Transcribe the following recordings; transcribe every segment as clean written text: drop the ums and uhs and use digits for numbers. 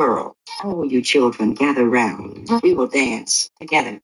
world. All you children gather round. We will dance together.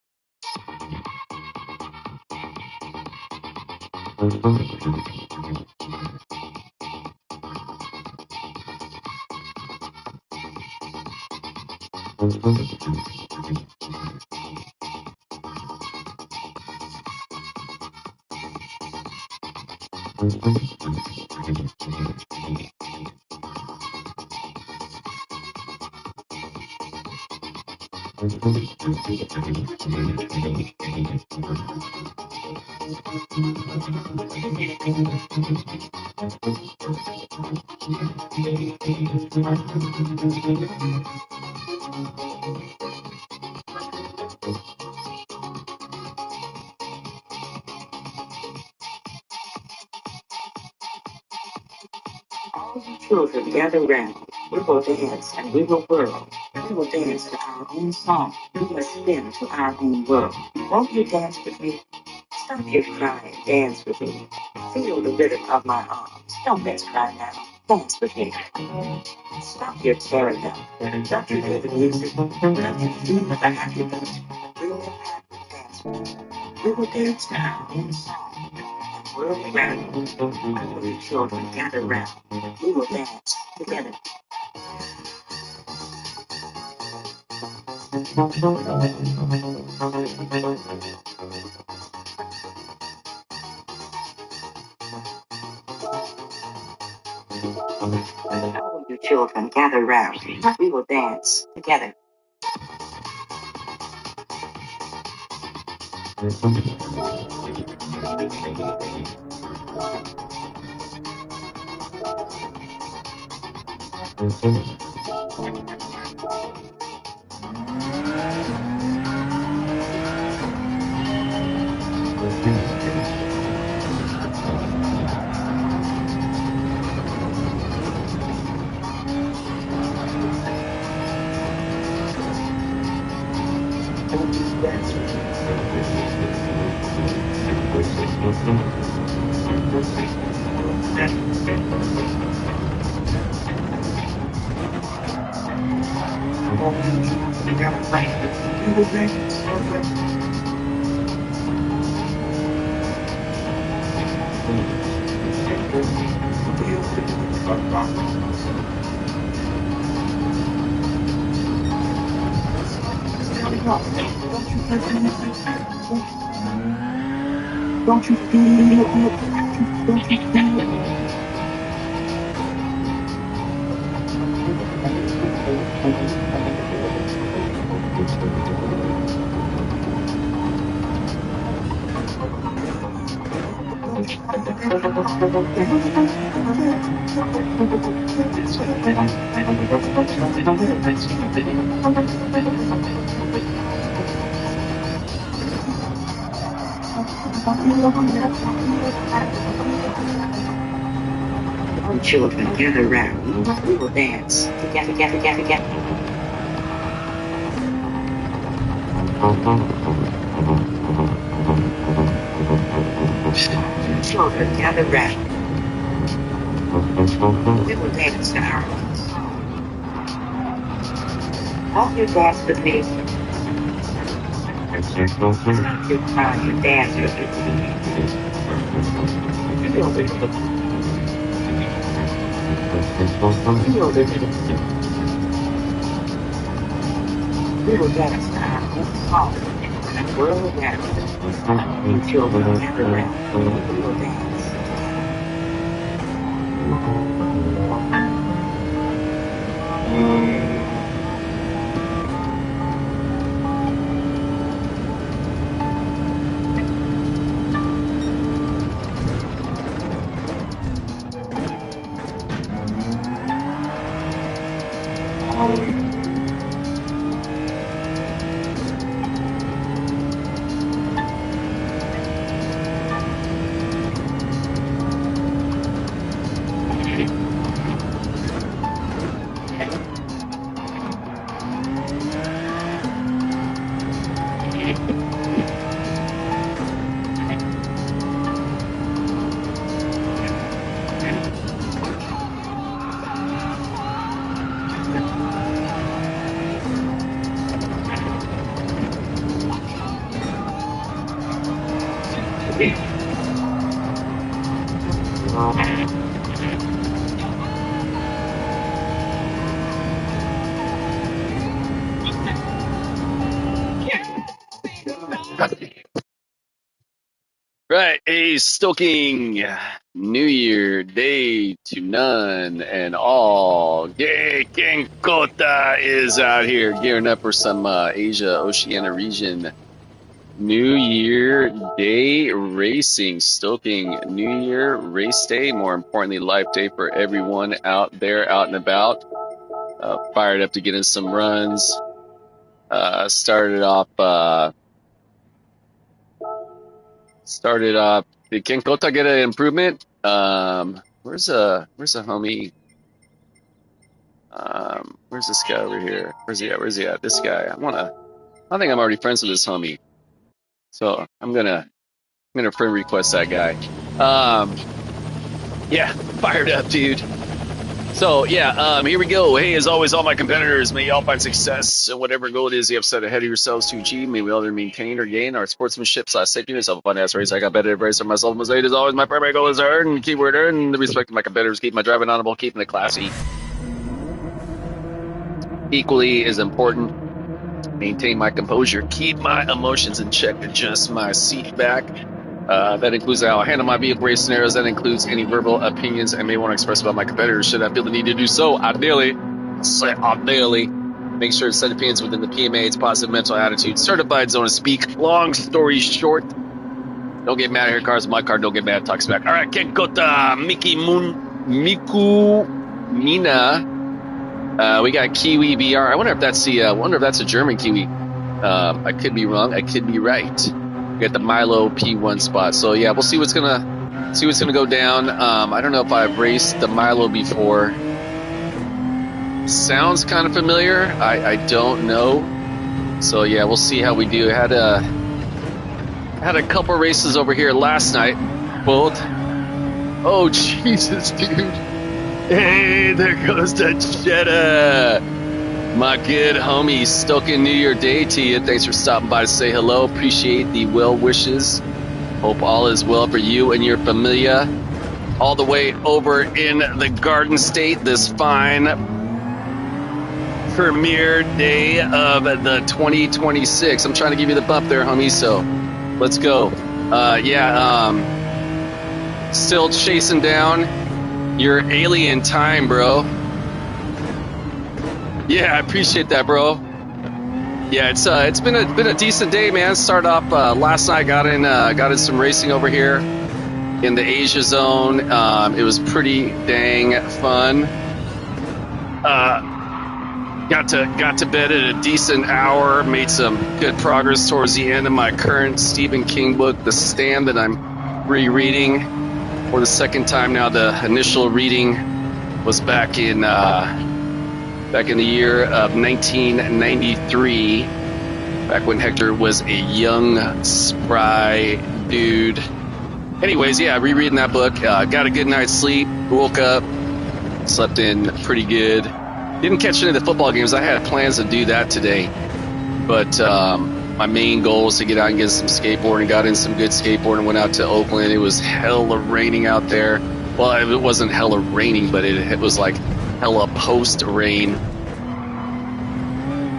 All you children gather round. We will dance and we will whirl. We will dance to our own song. We must spin to our own world. Won't you dance with me? Stop your crying, dance with me. Feel the rhythm of my arms. Don't let's cry now. Dance with me. Stop your tearing now. Don't you hear the music? Don't you feel the happiness? We will happy dance with me. We will dance to our own song. And whirl around. All the children gather round. We will dance together. All you children gather round. We will dance together. Don't you feel it? Don't you feel it? All children gather round. We will dance together, together, together, together. Children gather round. We will dance to our own song. Won't you dance with me? Stop your crying and dance with me. Feel the rhythm. Feel the rhythm. We will dance to our own song and whirl around. You children gather round. We will dance. Right, a Stoking New Year Day to none and all. Yay, King Kota is out here gearing up for some Asia Oceania region New Year Day racing. Stoking New Year race day, more importantly, life day for everyone out there, out and about. Fired up to get in some runs. Started off. Did Ken Kota get an improvement? Where's a homie? Where's this guy over here? Where's he at? Where's he at? This guy. I think I'm already friends with this homie. So I'm gonna friend request that guy. Yeah, fired up, dude. So yeah, here we go. Hey, as always, all my competitors, may y'all find success in whatever goal it is you have set ahead of yourselves to achieve. May we all maintain or gain our sportsmanship / safety. Myself a fun ass race. I got better race for myself. As always, my primary goal is to earn, keyword earn, the respect of my competitors, keep my driving honorable, keeping it classy. Equally as important, maintain my composure, keep my emotions in check, adjust my seat back. That includes how I handle my vehicle race scenarios. That includes any verbal opinions I may want to express about my competitors. Should I feel the need to do so, ideally, make sure to set opinions within the PMA. It's positive mental attitude. Certified zone to speak. Long story short, don't get mad at your cars. My car, don't get mad. Talks back. All right, Ken Kota, Miku Mina. We got Kiwi BR. I wonder if that's a German Kiwi. I could be wrong. I could be right. We got the Milo P1 spot. So yeah, we'll see what's gonna go down. I don't know if I've raced the Milo before. Sounds kind of familiar. I don't know. So yeah, we'll see how we do. Had a couple races over here last night. Both. Oh Jesus, dude. Hey, there goes the Jetta. My good homie, Stoking New Year Day to you. Thanks for stopping by to say hello. Appreciate the well wishes. Hope all is well for you and your familia. All the way over in the Garden State, this fine premiere day of the 2026. I'm trying to give you the bump there, homie, so let's go. Still chasing down your alien time, bro. Yeah, I appreciate that, bro. Yeah, it's been a decent day, man. Started off last night. Got in some racing over here in the Asia zone. It was pretty dang fun. Got to bed at a decent hour. Made some good progress towards the end of my current Stephen King book, The Stand, that I'm rereading for the second time now. The initial reading was back in the year of 1993, back when Hector was a young, spry dude. Anyways, yeah, rereading that book. Got a good night's sleep. Woke up, slept in pretty good. Didn't catch any of the football games. I had plans to do that today, but my main goal was to get out and get some skateboarding. Got in some good skateboarding. Went out to Oakland. It was hella raining out there. Well, it wasn't hella raining, but it was like hella post-rain.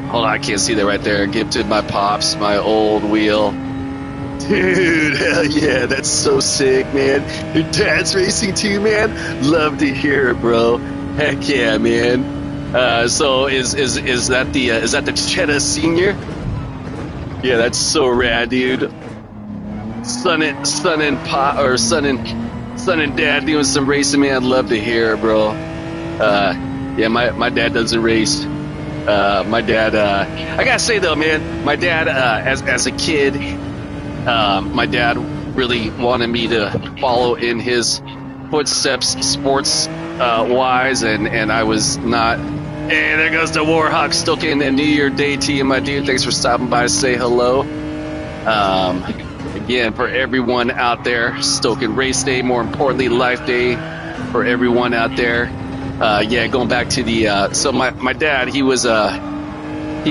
Hold on, I can't see that right there. Gifted my pops, my old wheel. Dude, hell yeah, that's so sick, man. Your dad's racing too, man? Love to hear it, bro. Heck yeah, man. So is that the Cheetah Senior? Yeah, that's so rad, dude. Son and dad doing some racing, man. I'd love to hear it, bro. Yeah, my dad doesn't race. My dad, I gotta say though, man, my dad, as a kid, my dad really wanted me to follow in his footsteps, sports wise, and I was not. Hey, there goes the Warhawk. Stoking a New Year Day to you, my dude. Thanks for stopping by to say hello. Again, for everyone out there, Stoking Race Day, more importantly, Life Day for everyone out there. Yeah, going back to the so my dad, he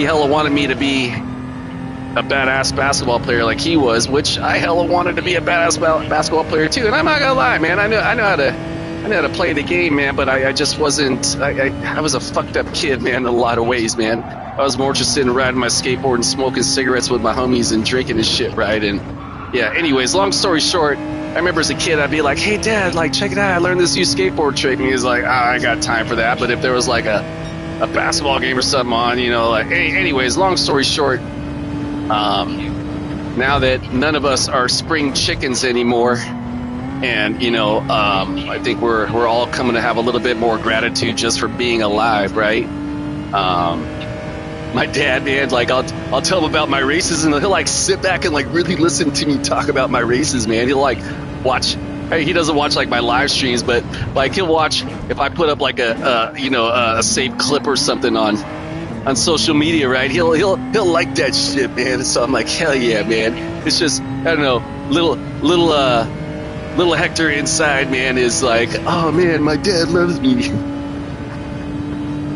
hella wanted me to be a badass basketball player like he was, which I hella wanted to be a badass basketball player too. And I'm not gonna lie, man, I know how to play the game, man, but I just wasn't. I was a fucked up kid, man, in a lot of ways, man. I was more interested in riding my skateboard and smoking cigarettes with my homies and drinking and shit, right? And yeah, anyways, long story short, I remember as a kid, I'd be like, hey, Dad, like, check it out, I learned this new skateboard trick. And he was like, I ain't got time for that. But if there was like a basketball game or something on, you know, like, hey, anyways, long story short, now that none of us are spring chickens anymore, and, you know, I think we're all coming to have a little bit more gratitude just for being alive, right? My dad, man, like, I'll tell him about my races, and he'll, like, sit back and, like, really listen to me talk about my races, man. He'll, like, watch. He doesn't watch, like, my live streams, but, like, he'll watch if I put up, like, a saved clip or something on social media, right? He'll like that shit, man. So I'm like, hell yeah, man. It's just, I don't know, little Hector inside, man, is like, oh man, my dad loves me.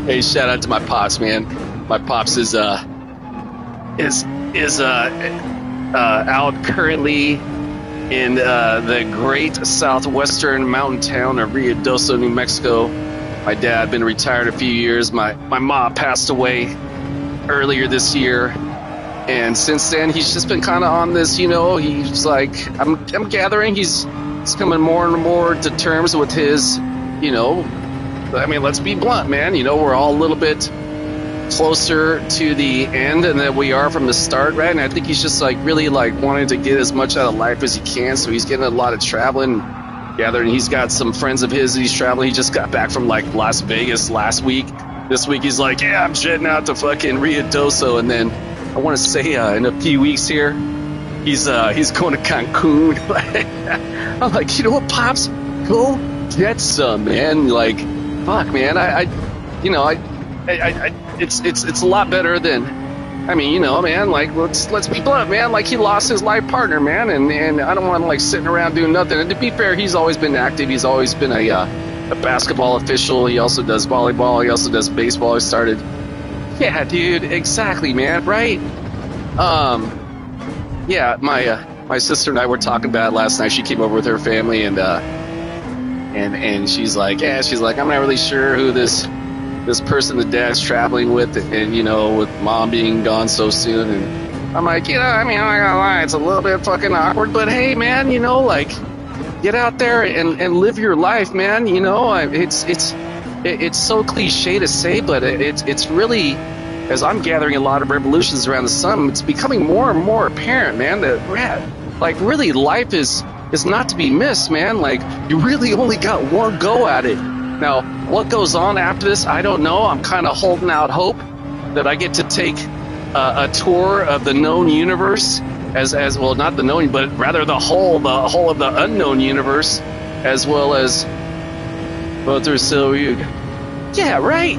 Hey, shout out to my pops, man. My pops is out currently in the great southwestern mountain town of Ruidoso, New Mexico. My dad been retired a few years. My mom passed away earlier this year, and since then he's just been kind of on this, you know, he's like, I'm gathering he's coming more and more to terms with his, you know, I mean, let's be blunt, man, you know, we're all a little bit closer to the end than we are from the start, right? And I think he's just like really like wanting to get as much out of life as he can, so he's getting a lot of traveling, gathering. He's got some friends of his that he's traveling. He just got back from like Las Vegas last week. This week he's like, yeah, I'm jetting out to fucking Ruidoso, and then I want to say in a few weeks here he's going to Cancun. I'm like, you know what, Pops, go get some, man. Like, fuck, man, it's a lot better than, I mean, you know, man, like, let's be blunt, man, like, he lost his life partner, man, and I don't want to, like, sitting around doing nothing. And to be fair, he's always been active. He's always been a basketball official. He also does volleyball. He also does baseball. He started, yeah, dude, exactly, man, right? Yeah, my sister and I were talking about it last night. She came over with her family, and she's like, I'm not really sure who this person the dad's traveling with, and you know, with mom being gone so soon. And I'm like, you know, I mean, I'm not gonna lie, it's a little bit fucking awkward, but hey, man, you know, like, get out there and live your life, man. You know, it's so cliche to say, but it's really, as I'm gathering a lot of revolutions around the sun, it's becoming more and more apparent, man, that like really life is not to be missed, man. Like, you really only got one go at it. Now, what goes on after this, I don't know. I'm kind of holding out hope that I get to take a tour of the known universe, as well, not the known, but rather the whole of the unknown universe, as well as both are so, yeah, right.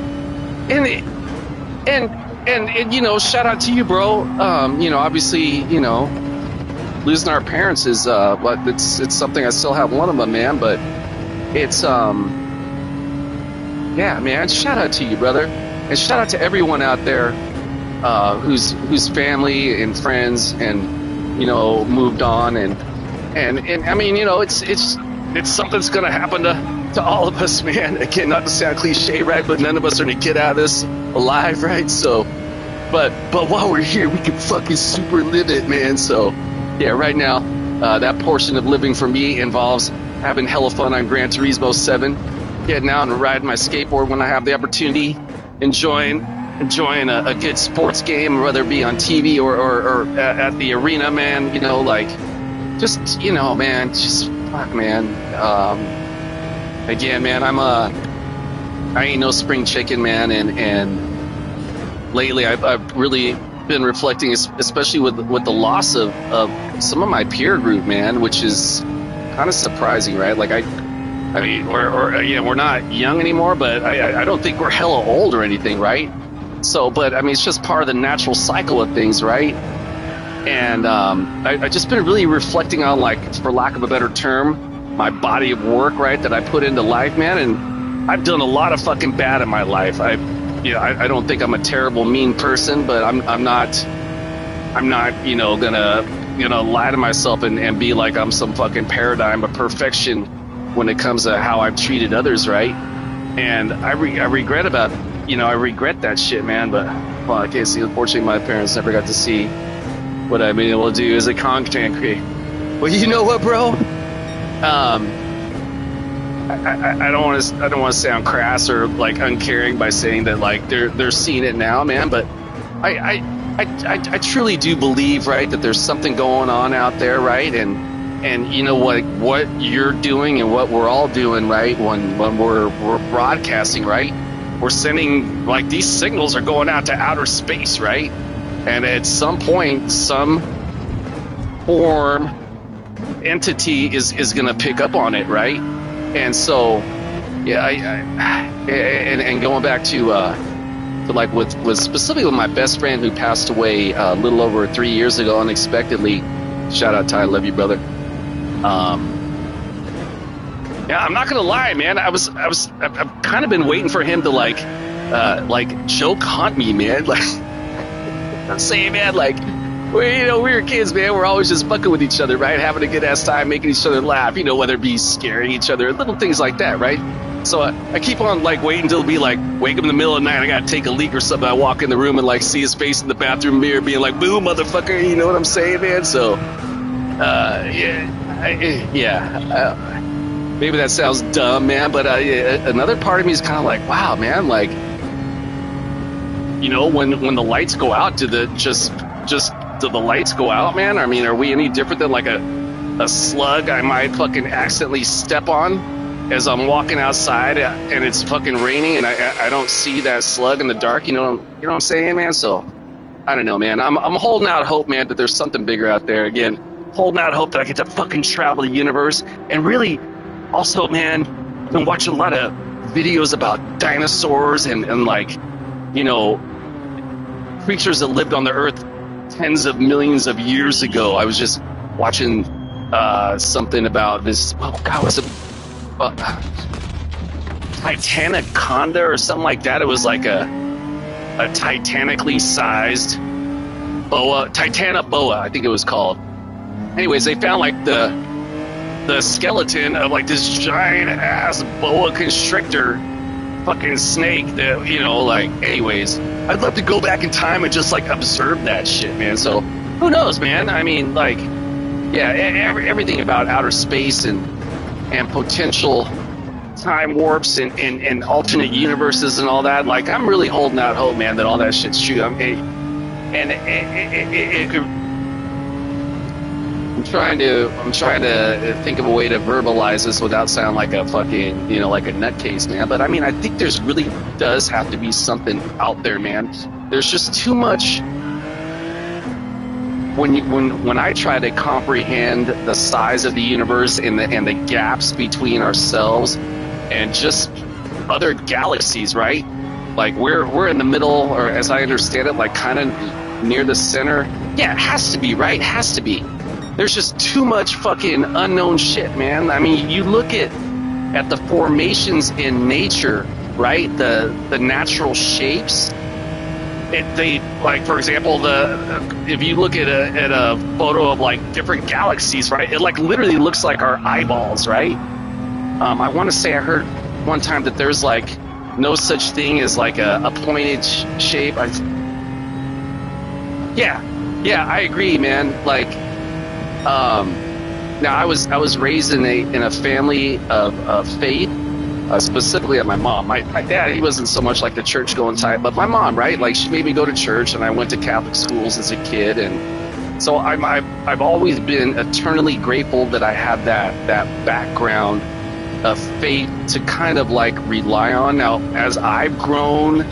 And you know, shout out to you, bro. You know, obviously, you know, losing our parents is but it's something. I still have one of them, man, but it's yeah, man, shout out to you, brother. And shout out to everyone out there whose family and friends and, you know, moved on, and I mean, you know, it's something that's gonna happen to all of us, man. Again, not to sound cliche, right, but none of us are gonna get out of this alive, right? So but while we're here, we can fucking super live it, man. So yeah, right now that portion of living for me involves having hella fun on Gran Turismo 7, getting out and riding my skateboard when I have the opportunity, enjoying a good sports game, whether it be on TV or at the arena, man. You know, like, just, you know, man, just fuck, man. Again, man, I ain't no spring chicken, man, and lately I've really been reflecting, especially with the loss of some of my peer group, man, which is kind of surprising, right? Like, I mean, we're not young anymore, but I don't think we're hella old or anything, right? So, but I mean, it's just part of the natural cycle of things, right? And I just been really reflecting on, like, for lack of a better term, my body of work, right, that I put into life, man. And I've done a lot of fucking bad in my life. I don't think I'm a terrible, mean person, but I'm not I'm not, gonna lie to myself and be like I'm some fucking paradigm of perfection when it comes to how I've treated others, right? And I regret I regret that shit, man. But well, I can't see. Unfortunately, my parents never got to see what I've been able to do as a content creator. Well, you know what, bro? I don't want to sound crass or like uncaring by saying that like they're seeing it now, man. But I truly do believe, right, that there's something going on out there, right? And you know what you're doing and what we're all doing, right? When we're broadcasting, right? We're sending, like, these signals are going out to outer space, right? And at some point, some form entity is going to pick up on it, right? And so, yeah, and going back to like with specifically with my best friend who passed away a little over 3 years ago unexpectedly. Shout out Ty, love you, brother. Yeah, I'm not gonna lie, man. I've kind of been waiting for him to like joke hunt me, man. Like I'm saying, man, like we were kids, man. We're always just fucking with each other, right? Having a good ass time, making each other laugh, whether it be scaring each other, little things like that, right? So I keep on like waiting until it'll be like wake up in the middle of the night, I gotta take a leak or something. I walk in the room and like see his face in the bathroom mirror, being like, "Boo, motherfucker," you know what I'm saying, man? So, maybe that sounds dumb, man, but another part of me is kind of like, wow, man, like, when the lights go out, do the lights go out, man? I mean, are we any different than like a slug I might fucking accidentally step on as I'm walking outside and it's fucking raining and I don't see that slug in the dark? You know what I'm saying, man? So I don't know, man. I'm holding out hope, man, that there's something bigger out there. Again, holding out hope that I get to fucking travel the universe. And really, also, man, I've been watching a lot of videos about dinosaurs and like, creatures that lived on the earth tens of millions of years ago. I was just watching something about this. Oh God, was it Titaniconda or something like that? It was like a titanically sized boa, Titanoboa, I think it was called. Anyways, they found like the skeleton of like this giant ass boa constrictor fucking snake that, anyways, I'd love to go back in time and just like observe that shit, man. So who knows, man? I mean, like, yeah, everything about outer space and potential time warps and alternate universes and all that. Like, I'm really holding out hope, man, that all that shit's true. I'm trying to think of a way to verbalize this without sounding like a fucking, like a nutcase, man. But I mean, I think there's really does have to be something out there, man. There's just too much. When I try to comprehend the size of the universe and the gaps between ourselves and just other galaxies, right? Like we're in the middle, or as I understand it, like kind of near the center. Yeah, it has to be, right? It has to be. There's just too much fucking unknown shit, man. I mean, you look at the formations in nature, right? The natural shapes. They like, for example, if you look at a photo of like different galaxies, right? It like literally looks like our eyeballs, right? I want to say I heard one time that there's like no such thing as like a pointed shape. Yeah, I agree, man. Like, now I was raised in a family of faith. Specifically at my mom. My dad, he wasn't so much like the church going type, but my mom, right? Like, she made me go to church, and I went to Catholic schools as a kid, and so I've always been eternally grateful that I had that background of faith to kind of like rely on. Now, as I've grown,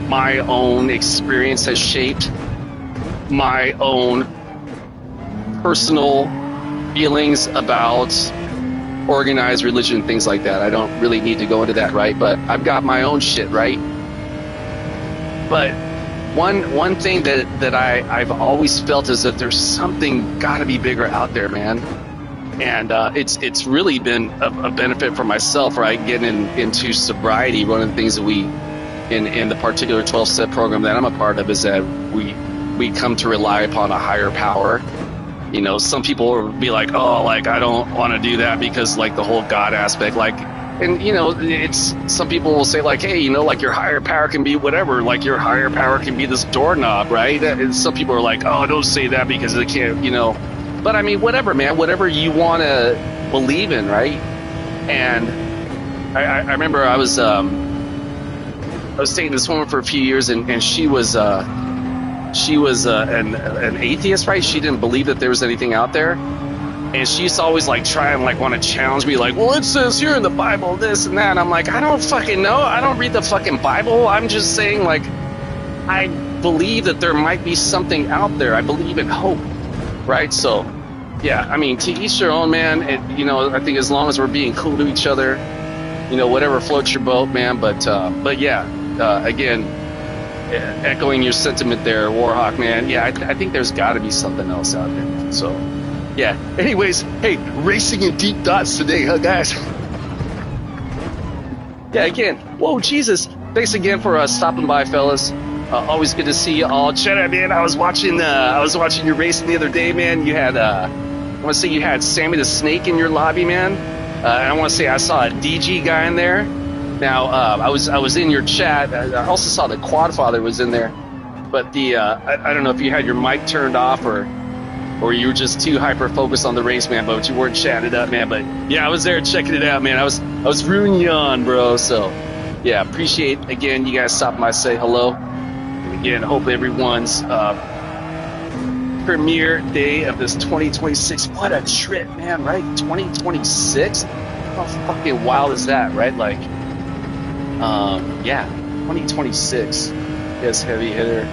my own experience has shaped my own personal feelings about organized religion, things like that. I don't really need to go into that, right? But I've got my own shit, right? But one thing that I've always felt is that there's something got to be bigger out there, man. And it's really been a benefit for myself, right? Getting into sobriety. One of the things that we in the particular 12-step program that I'm a part of is that we come to rely upon a higher power. You know, some people will be like, oh, like, I don't want to do that because, like, the whole God aspect, like, and, you know, it's, some people will say, like, hey, you know, like, your higher power can be whatever, like, your higher power can be this doorknob, right? And some people are like, oh, don't say that because they can't, you know, but I mean, whatever, man, whatever you want to believe in, right? And I remember I was dating this woman for a few years, and she was an atheist, right? She didn't believe that there was anything out there, and she used to always like try and like want to challenge me, like, well, it says here in the Bible this and that. And I'm like, I don't fucking know. I don't read the fucking Bible. I'm just saying, like, I believe that there might be something out there. I believe in hope, right? So, yeah, I mean, to each their own, man. You know, I think as long as we're being cool to each other, you know, whatever floats your boat, man. But yeah, again, echoing your sentiment there, Warhawk, man. Yeah, I think there's got to be something else out there. So, yeah. Anyways, hey, racing in deep thoughts today, huh, guys? Yeah, again, whoa, Jesus. Thanks again for stopping by, fellas. Always good to see you all. Check out, man. I was watching your racing the other day, man. You had, I want to say you had Sammy the Snake in your lobby, man. And I want to say I saw a DG guy in there. Now, I was in your chat. I also saw the Quadfather was in there, but I don't know if you had your mic turned off or you were just too hyper focused on the race, man. But you weren't chatting it up, man. But yeah, I was there checking it out, man. I was rooting you on, bro. So yeah, appreciate again you guys stopping by, say hello, and again hope everyone's premiere day of this 2026. What a trip, man! Right, 2026. How fucking wild is that, right? Like. Yeah, 2026. Yes, heavy hitter.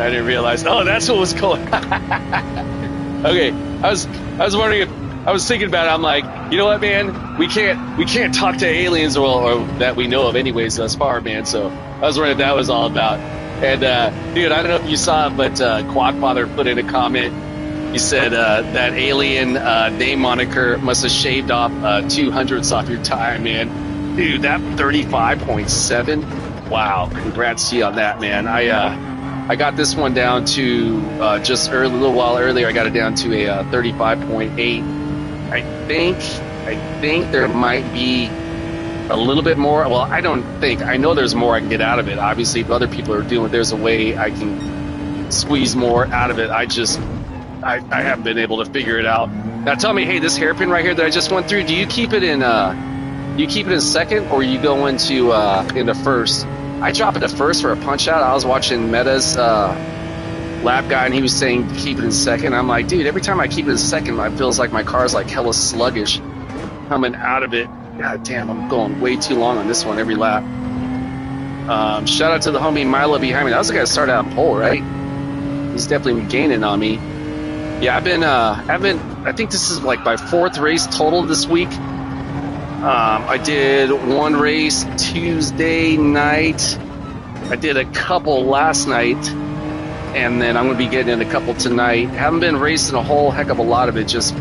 I didn't realize. Oh, that's what was going on. Okay, I was wondering if I was thinking about it. I'm like, you know what, man? We can't talk to aliens or that we know of, anyways, thus far, man. So I was wondering if that was all about. And dude, I don't know if you saw it, but Quadfather put in a comment. He said that alien name moniker must have shaved off 200ths off your time, man. Dude, that 35.7. Wow, congrats to you on that, man. I got this one down to just a little while earlier. I got it down to a 35.8. I think there might be a little bit more. Well, I don't think. I know there's more I can get out of it. Obviously, if other people are doing it, there's a way I can squeeze more out of it. I haven't been able to figure it out. Now, tell me, hey, this hairpin right here that I just went through, do you keep it in second, or you go into first? I drop it to first for a punch out. I was watching Meta's lap guy, and he was saying keep it in second. I'm like, dude, every time I keep it in second, it feels like my car's like hella sluggish coming out of it. God damn, I'm going way too long on this one every lap. Shout out to the homie Milo behind me. That was the guy that started out in pole, right? He's definitely been gaining on me. Yeah, I think this is like my fourth race total this week. I did one race Tuesday night. I did a couple last night, and then I'm going to be getting in a couple tonight. Haven't been racing a whole heck of a lot of it, just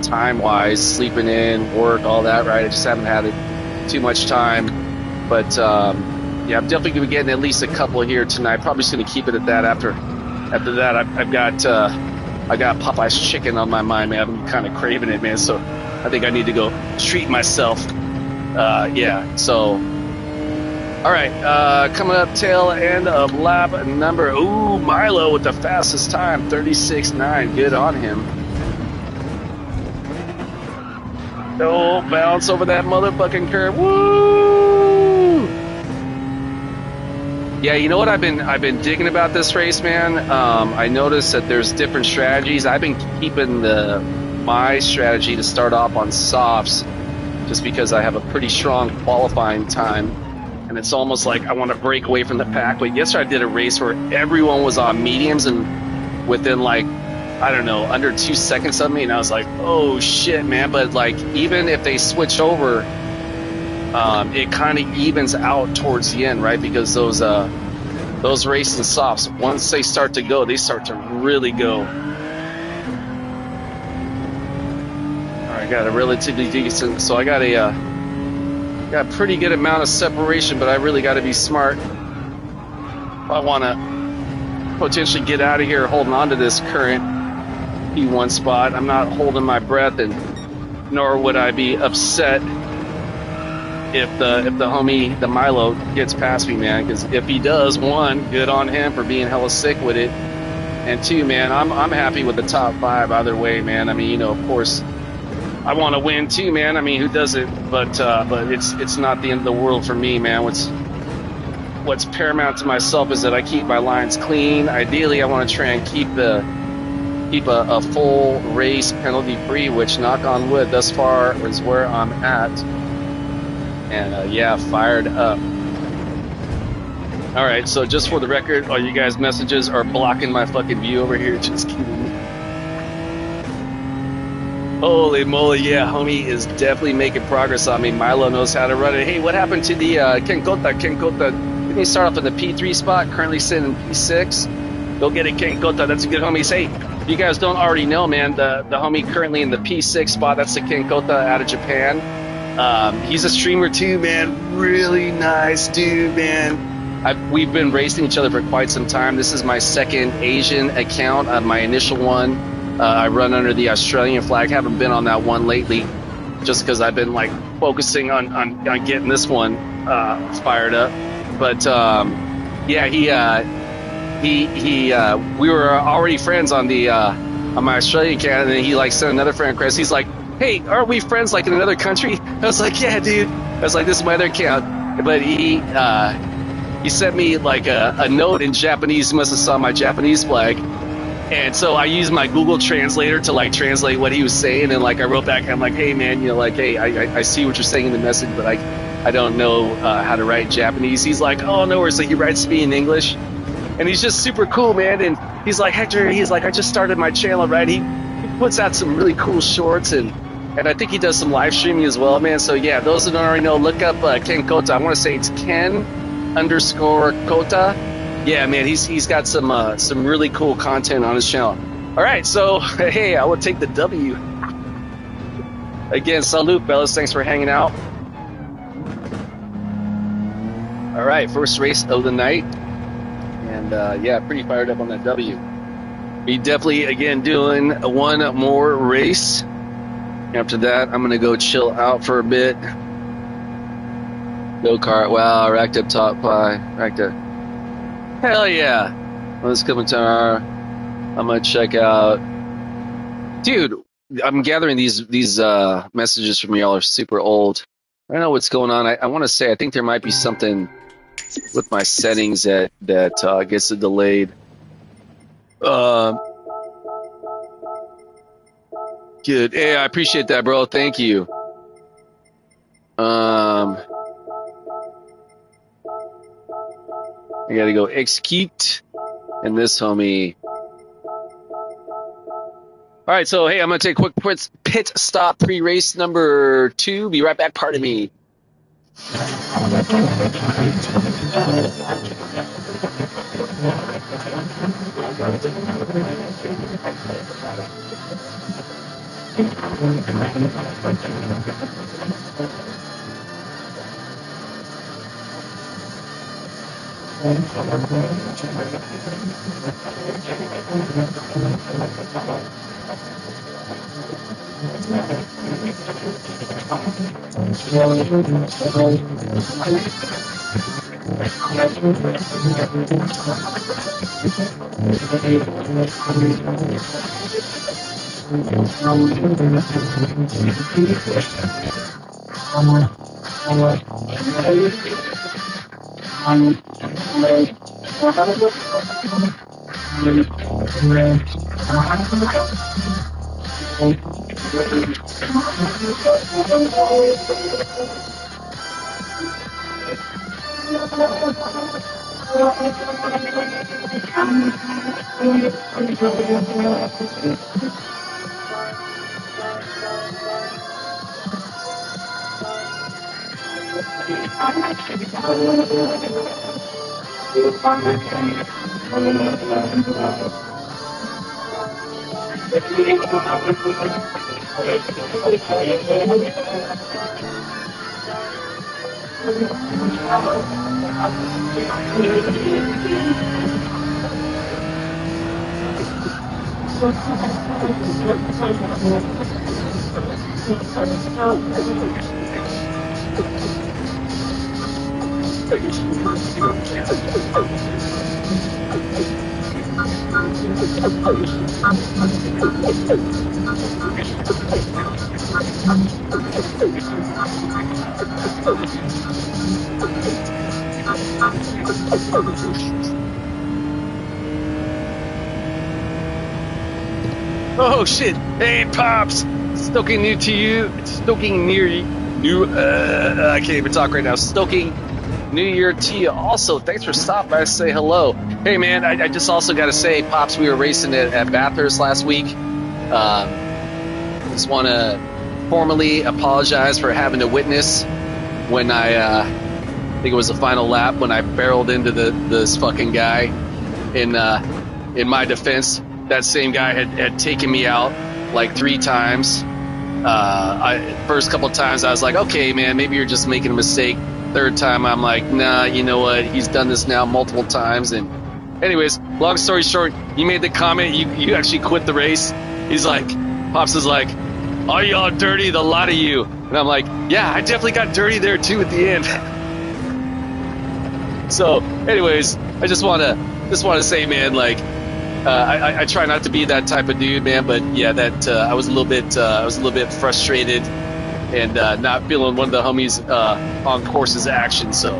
time-wise, sleeping in, work, all that, right? I just haven't had too much time. But, yeah, I'm definitely going to be getting at least a couple here tonight. Probably just going to keep it at that. After that, I got Popeye's chicken on my mind, man. I'm kind of craving it, man. So I think I need to go treat myself. Yeah, so. All right, coming up tail end of lap number. Ooh, Milo with the fastest time, 36.9. Good on him. Oh, bounce over that motherfucking curve. Woo! Yeah, you know what I've been digging about this race, man? I noticed that there's different strategies. I've been keeping my strategy to start off on softs just because I have a pretty strong qualifying time, and it's almost like I want to break away from the pack. But yesterday I did a race where everyone was on mediums, and within like, I don't know, under 2 seconds of me, and I was like, oh shit, man. But like, even if they switch over, it kind of evens out towards the end, right? Because those racing softs, once they start to go, they start to really go. I got a relatively decent, so I got a pretty good amount of separation, but I really got to be smart if I want to potentially get out of here holding on to this current P1 spot. I'm not holding my breath, and nor would I be upset if the homie, the Milo, gets past me, man. Because if he does, one, good on him for being hella sick with it, and two, man, I'm happy with the top 5 either way, man. I mean, you know, of course, I want to win too, man. I mean, who doesn't? But it's not the end of the world for me, man. What's paramount to myself is that I keep my lines clean. Ideally, I want to try and keep a full race penalty free, which, knock on wood, thus far is where I'm at. And yeah, fired up. All right, so just for the record, all you guys' messages are blocking my fucking view over here. Just kidding. Holy moly, yeah, homie is definitely making progress on me. Milo knows how to run it. Hey, what happened to the Kenkota? Didn't he start off in the P3 spot, currently sitting in P6? Go get it, Kenkota. That's a good homie. Hey, you guys don't already know, man, the homie currently in the P6 spot, that's the Kenkota out of Japan. He's a streamer too, man. Really nice dude, man. We've been racing each other for quite some time. This is my second Asian account. My initial one, I run under the Australian flag. Haven't been on that one lately, just because I've been like focusing on getting this one fired up. But yeah, we were already friends on the on my Australian account, and then he like sent another friend request. He's like, "Hey, aren't we friends like in another country?" I was like, "Yeah, dude." I was like, "This is my other account," but he sent me like a note in Japanese. He must have saw my Japanese flag. And so I used my Google translator to like translate what he was saying, and like I wrote back, I'm like, "Hey man, you know, like, hey, I see what you're saying in the message, but I don't know how to write Japanese." He's like, "Oh, no worries." So he writes to me in English, and he's just super cool, man. And he's like, "Hector," he's like, "I just started my channel, right?" He puts out some really cool shorts, and I think he does some live streaming as well, man. So yeah, those that don't already know, look up Ken Kota. I want to say it's Ken_Kota. Yeah, man, he's got some really cool content on his channel. All right, so hey, I will take the W. Again, salute, fellas. Thanks for hanging out. All right, first race of the night, and yeah, pretty fired up on that W. We definitely again doing one more race. After that, I'm gonna go chill out for a bit. Go kart. Wow, racked up top 5. Racked up. Hell yeah. Well, this coming tomorrow. I'm gonna check out. Dude, I'm gathering these messages from y'all are super old. I don't know what's going on. I want to say I think there might be something with my settings that gets it delayed. Good. Hey, I appreciate that, bro. Thank you. I gotta go execute, and this homie. All right, so hey, I'm gonna take a quick pit stop, pre-race number 2. Be right back. Pardon me. Oh shit! Hey pops, Stoking new to you. Stoking near you. I can't even talk right now. Stoking New Year to you. Also, thanks for stopping by to say hello. Hey man, I just also got to say, pops, we were racing at Bathurst last week. Just want to formally apologize for having to witness when I think it was the final lap when I barreled into this fucking guy. In my defense, that same guy had taken me out like 3 times. First couple of times I was like, okay, man, maybe you're just making a mistake. Third time I'm like, nah, you know what? He's done this now multiple times. And anyways, long story short, you made the comment. You actually quit the race. He's like, Pops is like, oh, y'all dirty, the lot of you. And I'm like, yeah, I definitely got dirty there too at the end. So anyways, I just want to say, man, like, I try not to be that type of dude, man, but yeah, that I was a little bit frustrated and not feeling one of the homies on course's action. So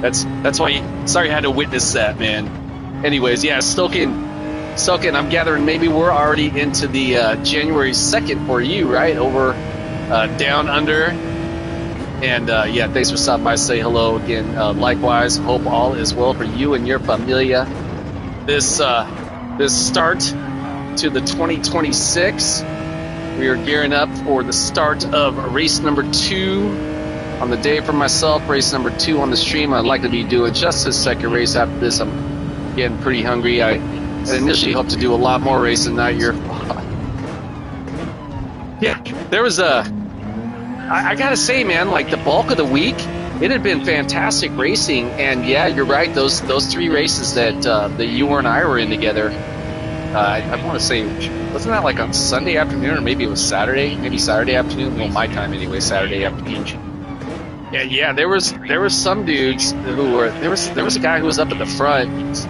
that's why. Sorry, I had to witness that, man. Anyways, yeah, Stoking, I'm gathering maybe we're already into the January 2nd for you, right? Over down under. And yeah, thanks for stopping by. Say hello again. Likewise, hope all is well for you and your familia. This start to the 2026. We are gearing up for the start of race number 2 on the day for myself. Race number 2 on the stream. I'd like to be doing just a second race after this. I'm getting pretty hungry. I had initially hoped to do a lot more racing that year. Yeah, there was I gotta say, man, like the bulk of the week, it had been fantastic racing. And yeah, you're right. Those 3 races that you and I were in together. I want to say, wasn't that like on Sunday afternoon, or maybe it was Saturday? Maybe Saturday afternoon. Well, my time anyway, Saturday afternoon. And yeah, there was some dudes who were there was a guy who was up at the front,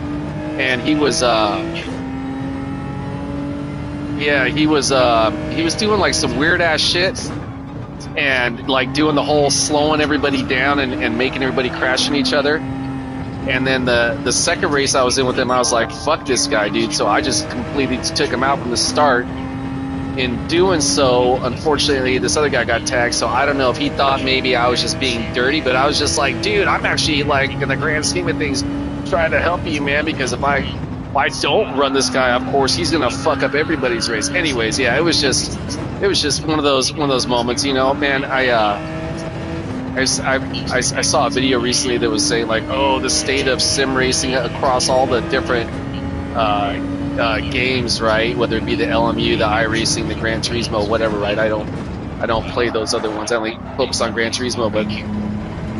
and he was doing like some weird ass shit, and like doing the whole slowing everybody down and making everybody crash into each other. And then the second race I was in with him, I was like, fuck this guy, dude. So I just completely took him out from the start. In doing so, unfortunately, this other guy got tagged. So I don't know if he thought maybe I was just being dirty, but I was just like, dude, I'm actually, like, in the grand scheme of things, trying to help you, man, because if I don't run this guy, of course, he's gonna fuck up everybody's race. Anyways, yeah, it was just one of those moments, you know, man. I saw a video recently that was saying, like, oh, the state of sim racing across all the different games, right? Whether it be the LMU, the iRacing, the Gran Turismo, whatever, right? I don't play those other ones. I only focus on Gran Turismo, but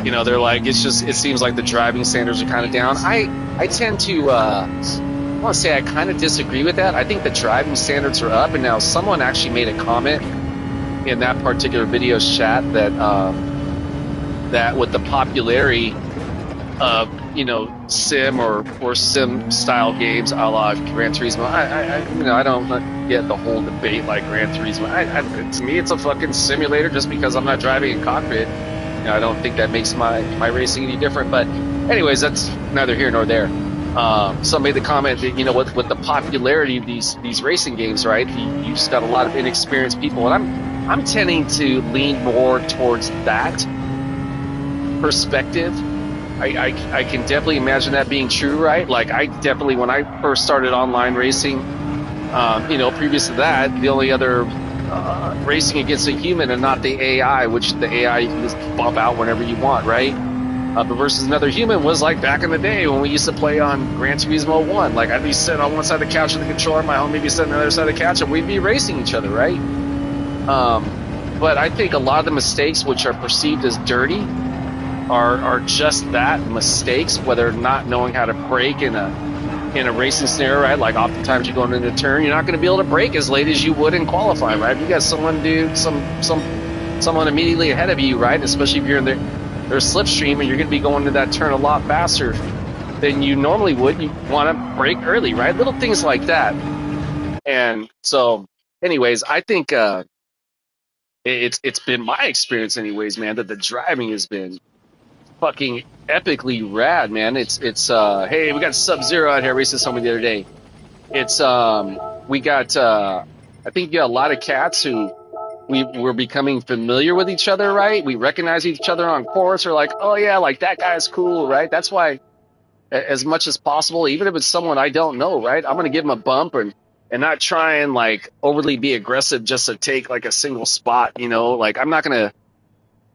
you know, they're like, it seems like the driving standards are kind of down. I tend to I want to say I kind of disagree with that. I think the driving standards are up, and now someone actually made a comment in that particular video chat that with the popularity of, you know, sim or sim style games a la Gran Turismo, I don't get the whole debate like Gran Turismo. To me, it's a fucking simulator just because I'm not driving in cockpit. You know, I don't think that makes my racing any different. But anyways, that's neither here nor there. Some made the comment that, you know, with the popularity of these racing games, right? You just got a lot of inexperienced people, and I'm tending to lean more towards that perspective. I can definitely imagine that being true, right? Like, I definitely, when I first started online racing, you know, previous to that, the only other racing against a human and not the AI, which the AI you can just bump out whenever you want, right? But versus another human was like back in the day when we used to play on Gran Turismo 1. Like, I'd be sitting on one side of the couch with the controller, my homie be sitting on the other side of the couch, and we'd be racing each other, right? But I think a lot of the mistakes which are perceived as dirty are just that, mistakes, whether not knowing how to brake in a in a racing scenario, right? Like oftentimes you're going into a turn, you're not going to be able to brake as late as you would in qualifying, right? If you got someone someone immediately ahead of you, right? Especially if you're in their slipstream and you're going to be going to that turn a lot faster than you normally would. You want to brake early, right? Little things like that. And so, anyways, I think it's been my experience, anyways, man, that the driving has been fucking epically rad, man. It's hey, we got Sub-Zero out here racing somebody the other day. It's we got I think you got a lot of cats who we're becoming familiar with each other, right? We recognize each other on course. We're like, oh yeah, like that guy's cool, right? That's why, as much as possible, even if it's someone I don't know, right, I'm gonna give him a bump and not try and like overly be aggressive just to take like a single spot, you know. Like I'm not gonna.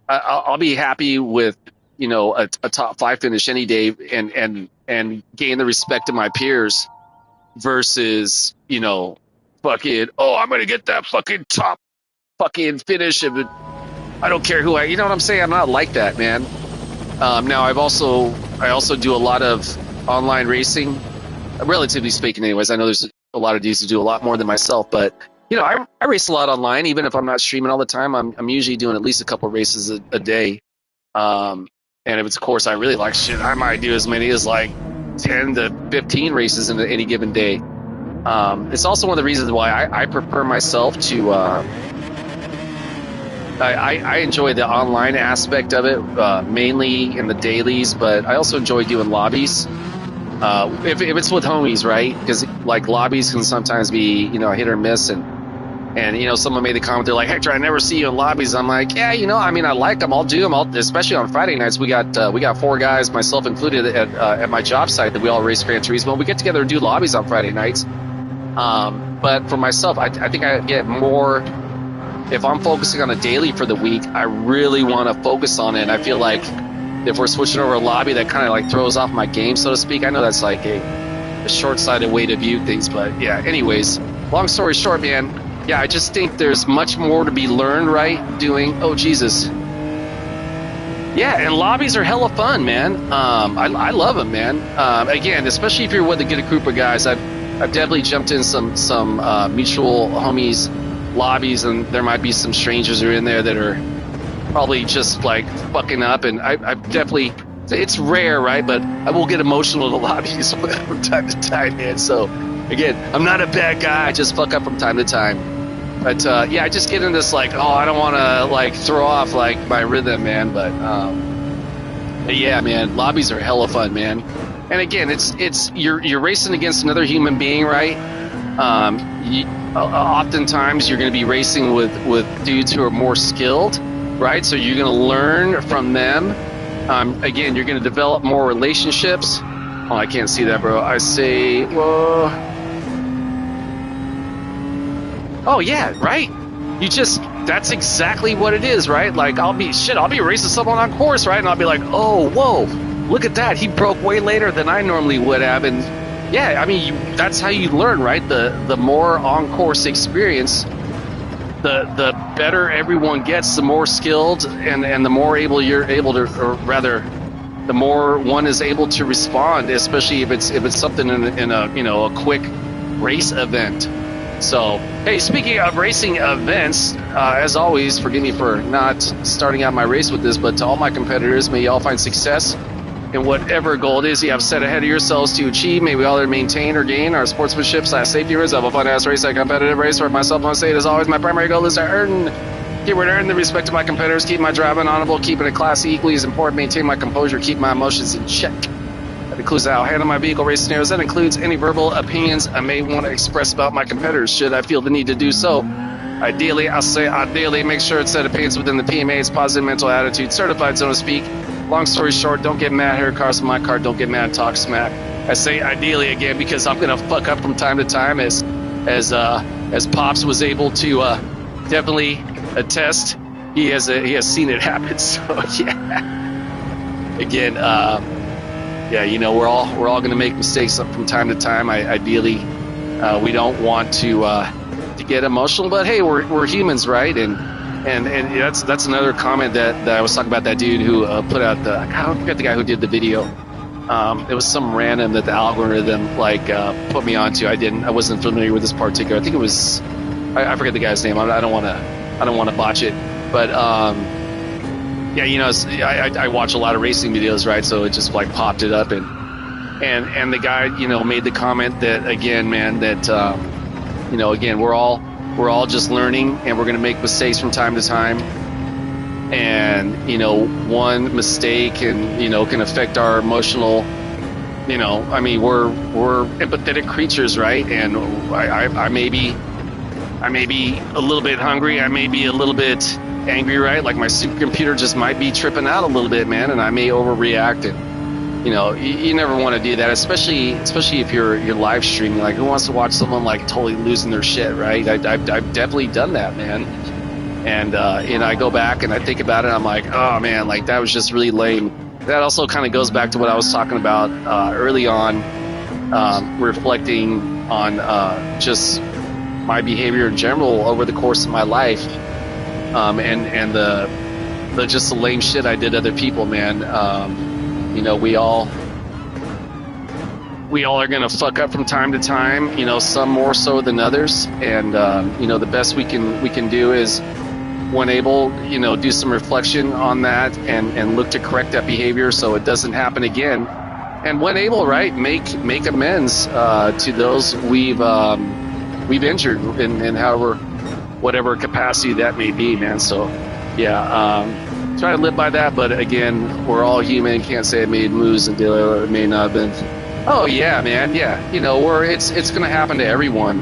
I'll be happy with, you know, a top 5 finish any day and gain the respect of my peers versus, you know, fucking, oh, I'm gonna get that fucking top fucking finish of it. I don't care who you know what I'm saying? I'm not like that, man. Now I also do a lot of online racing, relatively speaking, anyways. I know there's a lot of dudes who do a lot more than myself, but you know, I race a lot online, even if I'm not streaming all the time. I'm usually doing at least a couple races a day. And if it's a course I really like, shit, I might do as many as like 10 to 15 races in any given day. It's also one of the reasons why I prefer myself to. I enjoy the online aspect of it, mainly in the dailies, but I also enjoy doing lobbies. If it's with homies, right? Because like lobbies can sometimes be, you know, hit or miss, and you know, someone made the comment, they're like, Hector, I never see you in lobbies. I'm like, yeah, you know, I mean, I like them, I'll do them, especially on Friday nights. We got 4 guys, myself included, at my job site that we all race Gran Turismo. We get together and do lobbies on Friday nights. But for myself, I think I get more. If I'm focusing on a daily for the week, I really want to focus on it. And I feel like if we're switching over a lobby, that kind of like throws off my game, so to speak. I know that's like a short-sighted way to view things, but yeah. Anyways, long story short, man. Yeah, I just think there's much more to be learned, right? Doing, oh Jesus. Yeah, and lobbies are hella fun, man. I love them, man. Again, especially if you're with a good group of guys. I've definitely jumped in some mutual homies lobbies, and there might be some strangers who are in there that are probably just like fucking up, and I've definitely, it's rare, right, but I will get emotional in the lobbies from time to time, man. So again, I'm not a bad guy, I just fuck up from time to time, but yeah, I just get in this like, oh, I don't want to like throw off like my rhythm, man, but yeah, man, lobbies are hella fun, man. And again, it's you're racing against another human being, right? Oftentimes you're going to be racing with dudes who are more skilled, right? So you're going to learn from them. Again, you're going to develop more relationships. Oh, I can't see that, bro. I say, whoa. Oh yeah, right. That's exactly what it is, right? Like I'll be racing someone on course, right? And I'll be like, oh, whoa, look at that. He broke way later than I normally would have, and yeah, I mean, that's how you learn, right? The more on-course experience, the better everyone gets, the more skilled and the more able you're able to, or rather, the more one is able to respond, especially if it's something in a, you know, a quick race event. So, hey, speaking of racing events, as always, forgive me for not starting out my race with this, but to all my competitors, may you all find success in whatever goal it is you have set ahead of yourselves to achieve. May we all maintain or gain our sportsmanship / safety rules of a fun-ass race, a competitive race. For myself, I say it as always, my primary goal is to earn the respect of my competitors, keep my driving honorable, keeping it classy, equally as important, maintain my composure, keep my emotions in check. That includes how I handle my vehicle race scenarios. That includes any verbal opinions I may want to express about my competitors, should I feel the need to do so. Ideally, make sure it's set opinions within the PMA's positive mental attitude, certified, so to speak. Long story short, don't get mad here, cars in my car, don't get mad and talk smack. I say ideally again because I'm gonna fuck up from time to time, as Pops was able to definitely attest. He has seen it happen. So yeah. Again, yeah, you know, we're all gonna make mistakes from time to time. Ideally, we don't want to get emotional, but hey, we're humans, right? And that's another comment that I was talking about, that dude who put out I forget the guy who did the video. It was some random that the algorithm put me onto. I wasn't familiar with this particular. I think it was, I forget the guy's name. I don't want to botch it, but yeah, I watch a lot of racing videos, right? So it just popped it up, and the guy made the comment that again, man, that again we're all just learning, and we're gonna make mistakes from time to time. And one mistake can affect our emotional, I mean, we're empathetic creatures, right? And I may be a little bit hungry, I may be a little bit angry, right? Like my supercomputer just might be tripping out a little bit, man, and I may overreact. And you never want to do that, especially if you're live streaming. Like, who wants to watch someone totally losing their shit, right? I've definitely done that, man. And I go back and I think about it, and I'm like, oh man, that was just really lame. That also kind of goes back to what I was talking about early on, reflecting on just my behavior in general over the course of my life, and the just the lame shit I did to other people, man. We all are gonna fuck up from time to time, some more so than others, and the best we can do is, when able, do some reflection on that and look to correct that behavior so it doesn't happen again. And when able, right, make amends to those we've injured in whatever capacity that may be, man. So yeah, try to live by that. But again, we're all human. Can't say it made moves and it may not have been. Oh yeah, man. Yeah, it's gonna happen to everyone.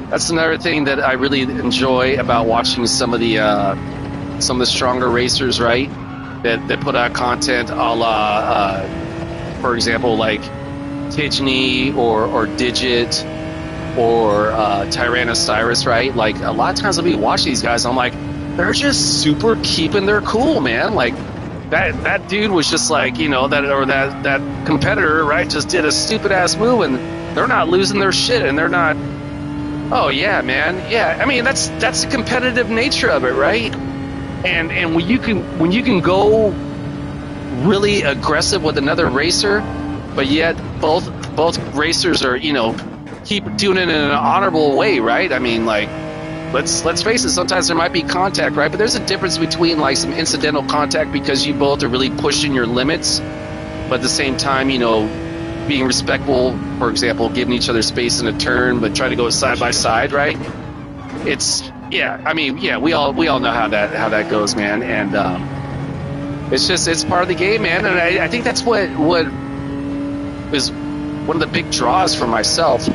That's another thing that I really enjoy about watching some of the stronger racers, right? That put out content a la, for example, like Tijni or Digit or Tyrannosaurus, right? Like, a lot of times I'll be watching these guys, I'm like, they're just super keeping their cool, man. Like, that dude was just that competitor, right, just did a stupid ass move, and they're not losing their shit, and they're not. Oh yeah, man. Yeah, I mean that's the competitive nature of it, right? And when you can go really aggressive with another racer, but yet both racers are keep doing it in an honorable way, right? I mean, let's face it. Sometimes there might be contact, right? But there's a difference between some incidental contact because you both are really pushing your limits, but at the same time, being respectful, for example, giving each other space in a turn, but try to go side by side, right? We all know how that goes, man, and it's part of the game, man. And I think that's what is one of the big draws for myself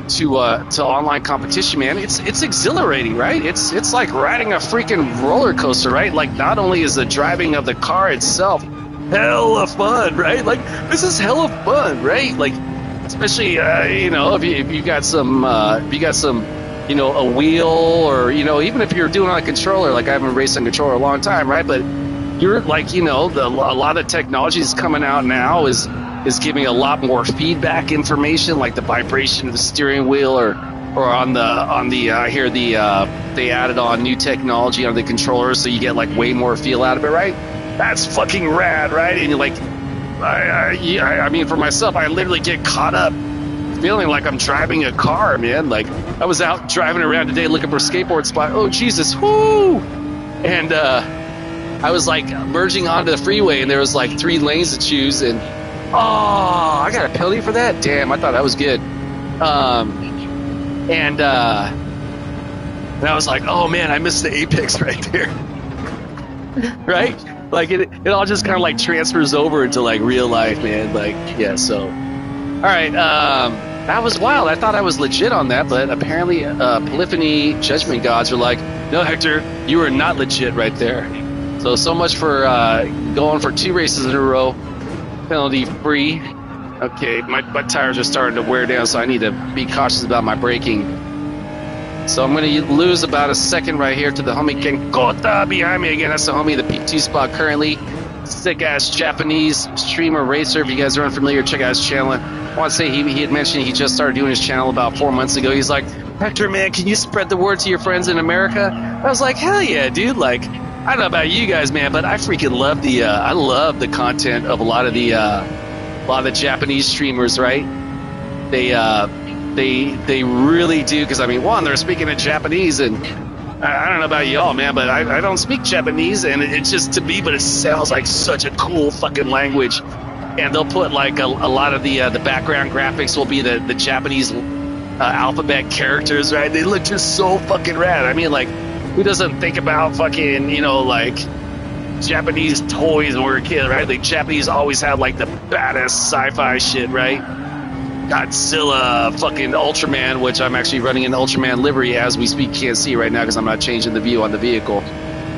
to online competition, man. It's exhilarating, right? It's like riding a freaking roller coaster, right? Like, not only is the driving of the car itself hella fun, right? Like, this is hella fun, right? Like, especially if you got some a wheel, or even if you're doing on a controller. Like, I haven't raced on a controller a long time, right? But you're a lot of technology is coming out now is giving a lot more feedback information, like the vibration of the steering wheel, or on the I hear they added on new technology on the controller, so you get way more feel out of it, right? That's fucking rad, right? And you're like, I mean, for myself, I literally get caught up feeling like I'm driving a car, man. Like, I was out driving around today looking for a skateboard spot. Oh, Jesus, whoo! And I was merging onto the freeway, and there was 3 lanes to choose, and I got a penalty for that? Damn, I thought that was good. And I was like, oh man, I missed the apex right there. Right? It all just kind of transfers over into real life, man. Yeah, so all right, that was wild. I thought I was legit on that, but apparently Polyphony judgment gods are like, no, Hector, you are not legit right there. So much for going for 2 races in a row penalty free. Okay, my tires are starting to wear down, so I need to be cautious about my braking. So I'm going to lose about a second right here to the homie Kenkota behind me again. That's the homie, the P2 spot currently. Sick-ass Japanese streamer racer. If you guys are unfamiliar, check out his channel. I want to say he had mentioned he just started doing his channel about 4 months ago. He's like, Hector, man, can you spread the word to your friends in America? I was like, hell yeah, dude. I don't know about you guys, man, but I freaking love I love the content of a lot of the Japanese streamers, right? They really do, because I mean, one, they're speaking in Japanese, and I don't know about y'all, man, but I don't speak Japanese, and it's just, to me, but it sounds like such a cool fucking language. And they'll put like a lot of the background graphics will be the Japanese alphabet characters, right? They look just so fucking rad. I mean, like, who doesn't think about fucking, you know, like Japanese toys when we were a kid, right? Like, Japanese always had like the badass sci-fi shit, right? Godzilla, fucking Ultraman, which I'm actually running an Ultraman livery as we speak. Can't see right now because I'm not changing the view on the vehicle.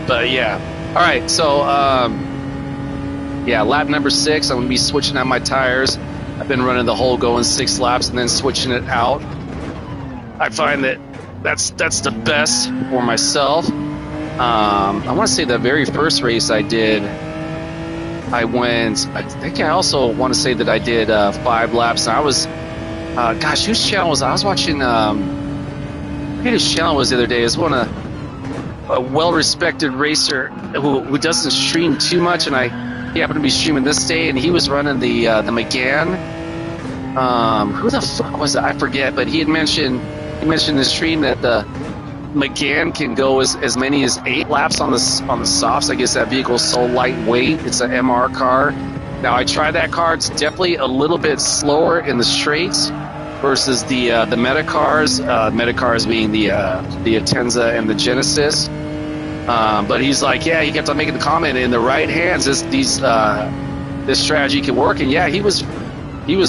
But yeah. All right, so yeah, lap number 6. I'm gonna be switching out my tires. I've been running the whole going 6 laps and then switching it out. I find that that's the best for myself. I want to say the very first race I did, I think I also want to say that I did 5 laps. And I was, gosh, whose channel was I was watching? I forget whose channel was the other day. It was a well-respected racer who doesn't stream too much, and he happened to be streaming this day, and he was running the McGann. Who the fuck was it? I forget, but he mentioned in the stream that the McGann can go as many as 8 laps on the softs. I guess that vehicle's so lightweight. It's an MR car. Now, I tried that car. It's definitely a little bit slower in the straights versus the Meta cars. Meta cars being the Atenza and the Genesis. But he's like, yeah, he kept on making the comment, in the right hands, this strategy can work. And yeah, he was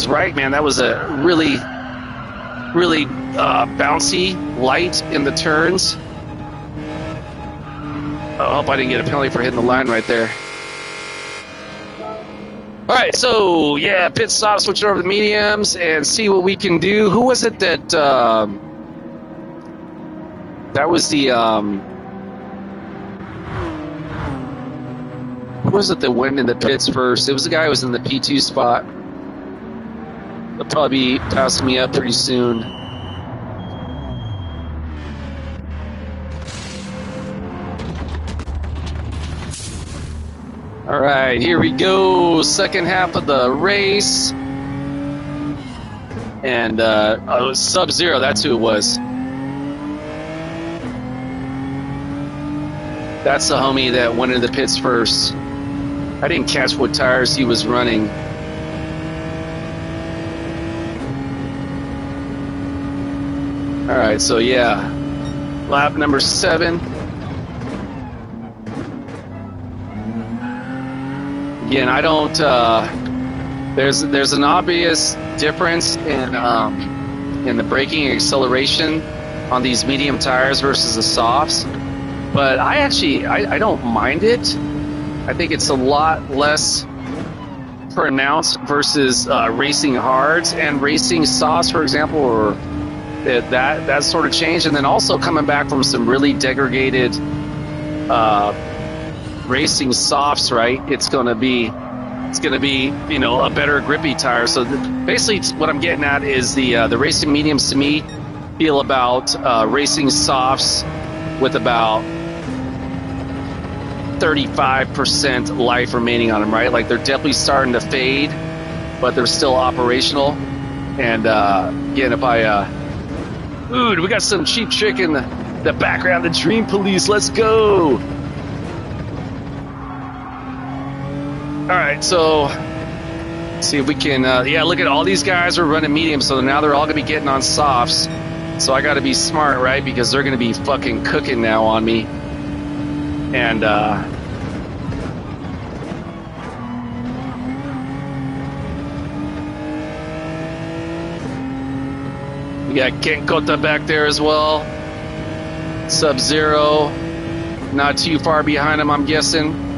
right, man. That was a really bouncy, light in the turns. I hope I didn't get a penalty for hitting the line right there. All right, so yeah, pit stop, switch over to the mediums and see what we can do. Who was it that was the who was it that went in the pits first? It was the guy who was in the P2 spot. They'll probably be passing me up pretty soon. All right, here we go. Second half of the race. And Sub-Zero, that's who it was. That's the homie that went into the pits first. I didn't catch what tires he was running. All right, so yeah, lap number 7. Again, I don't. There's an obvious difference in the braking and acceleration on these medium tires versus the softs, but I don't mind it. I think it's a lot less pronounced versus racing hards and racing softs, for example, or that sort of change. And then also coming back from some really degraded racing softs, right? It's gonna be you know, a better grippy tire. So basically, what I'm getting at is the racing mediums to me feel about racing softs with about 35% life remaining on them, right? Like, they're definitely starting to fade, but they're still operational. And again, if ooh, we got some Cheap Trick in the background, the Dream Police, let's go. All right, so let's see if we can, yeah, look at all these guys are running mediums, so now they're all gonna be getting on softs. So I gotta be smart, right? Because they're gonna be fucking cooking now on me. And we got Ken Kota back there as well. Sub-Zero, not too far behind him, I'm guessing.